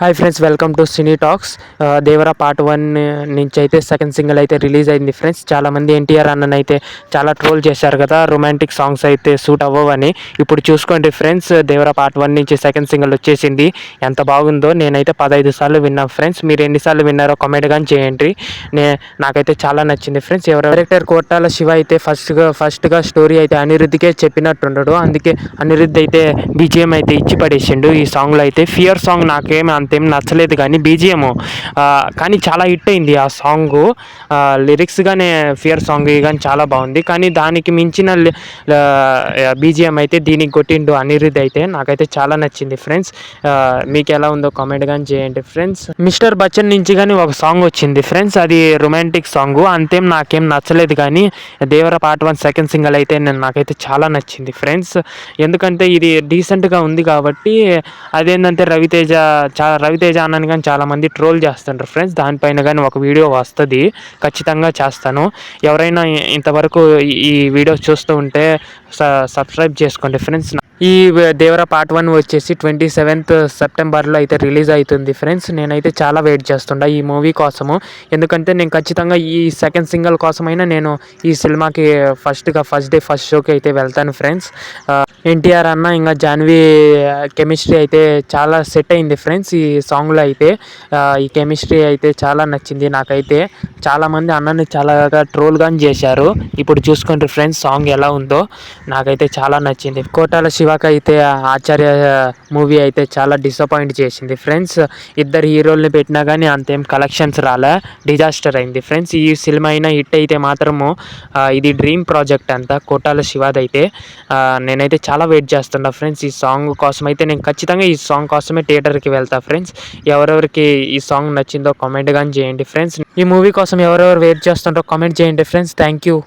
Hi friends, welcome to cine talks. Devara part 1 నుంచి అయితే second single అయితే రిలీజ్ అయింది ఫ్రెండ్స్. చాలామంది ఎన్టీఆర్ అన్నని అయితే చాలా ట్రోల్ చేశారు కదా, రొమాంటిక్ సాంగ్స్ అయితే సూట్ అవ్వవని. ఇప్పుడు చూసుకోండి ఫ్రెండ్స్, దేవరా పార్ట్ 1 నుంచి సెకండ్ సింగిల్ వచ్చేసింది. ఎంత బాగుందో, నేనైతే 15 సార్లు విన్నా ఫ్రెండ్స్. మీరు ఎన్నిసార్లు విన్నారో కామెంట్ కానీ చేయండి. నాకైతే చాలా నచ్చింది ఫ్రెండ్స్. డైరెక్టర్ కోటాల శివ అయితే ఫస్ట్గా స్టోరీ అయితే అనిరుద్ధికే చెప్పినట్టుండడు. అందుకే అనిరుద్ధ్ అయితే బీజిఎం అయితే ఇచ్చి పడేసిండు ఈ సాంగ్లో అయితే. ఫియర్ సాంగ్ నాకేమి అంతేం నచ్చలేదు, కానీ బీజిఎం కానీ చాలా హిట్ అయింది ఆ సాంగ్. లిరిక్స్ కానీ ఫియర్ సాంగ్ కానీ చాలా బాగుంది, కానీ దానికి మించిన బీజిఎం అయితే దీనికి కొట్టిండు అనిరుద్ధ్ అయితే. నాకైతే చాలా నచ్చింది ఫ్రెండ్స్. మీకు ఎలా ఉందో కామెంట్ కానీ చేయండి ఫ్రెండ్స్. మిస్టర్ బచ్చన్ నుంచి కానీ ఒక సాంగ్ వచ్చింది ఫ్రెండ్స్, అది రొమాంటిక్ సాంగ్. అంతేం నాకేం నచ్చలేదు, కానీ దేవర పార్ట్ 1 సెకండ్ సింగిల్ అయితే నాకైతే చాలా నచ్చింది ఫ్రెండ్స్. ఎందుకంటే ఇది డీసెంట్గా ఉంది కాబట్టి. అదేంటంటే రవితేజ అన్నని కానీ చాలామంది ట్రోల్ చేస్తుంటారు ఫ్రెండ్స్. దానిపైన కానీ ఒక వీడియో వస్తుంది, ఖచ్చితంగా చేస్తాను. ఎవరైనా ఇంతవరకు ఈ వీడియో చూస్తూ ఉంటే సబ్స్క్రైబ్ చేసుకోండి ఫ్రెండ్స్. ఈ దేవరా పార్ట్ 1 వచ్చేసి 27th సెప్టెంబర్లో అయితే రిలీజ్ అవుతుంది ఫ్రెండ్స్. నేనైతే చాలా వెయిట్ చేస్తుంటా ఈ మూవీ కోసము. ఎందుకంటే నేను ఖచ్చితంగా ఈ సెకండ్ సింగిల్ కోసమైనా నేను ఈ సినిమాకి ఫస్ట్ డే ఫస్ట్ షోకి అయితే వెళ్తాను ఫ్రెండ్స్. ఎన్టీఆర్ అన్న ఇంకా జాన్వీ కెమిస్ట్రీ అయితే చాలా సెట్ అయింది ఫ్రెండ్స్ ఈ సాంగ్లో అయితే. ఈ కెమిస్ట్రీ అయితే చాలా నచ్చింది నాకైతే. చాలామంది అన్నని చాలా ట్రోల్ కానీ చేశారు. ఇప్పుడు చూసుకోండి ఫ్రెండ్స్, సాంగ్ ఎలా ఉందో. నాకైతే చాలా నచ్చింది. కోటాల శివకి అయితే ఆచార్య మూవీ అయితే చాలా డిసప్పాయింట్ చేసింది ఫ్రెండ్స్. ఇద్దరు హీరోల్ని పెట్టినా కానీ అంతేం కలెక్షన్స్ రాలే, డిజాస్టర్ అయింది ఫ్రెండ్స్. ఈ సినిమా అయినా హిట్ అయితే మాత్రము ఇది డ్రీమ్ ప్రాజెక్ట్ అంతా కోటాల శివాది అయితే. నేనైతే చాలా వెయిట్ చేస్తున్నా ఫ్రెండ్స్ ఈ సాంగ్ కోసం అయితే. నేను ఖచ్చితంగా ఈ సాంగ్ కోసమే థియేటర్కి వెళ్తా ఫ్రెండ్స్. ఎవరెవరికి ఈ సాంగ్ నచ్చిందో కామెంట్ కానీ చేయండి ఫ్రెండ్స్. ఈ మూవీ కోసం ఎవరెవరు వెయిట్ చేస్తుంటారో కామెంట్ చేయండి ఫ్రెండ్స్. Thank you.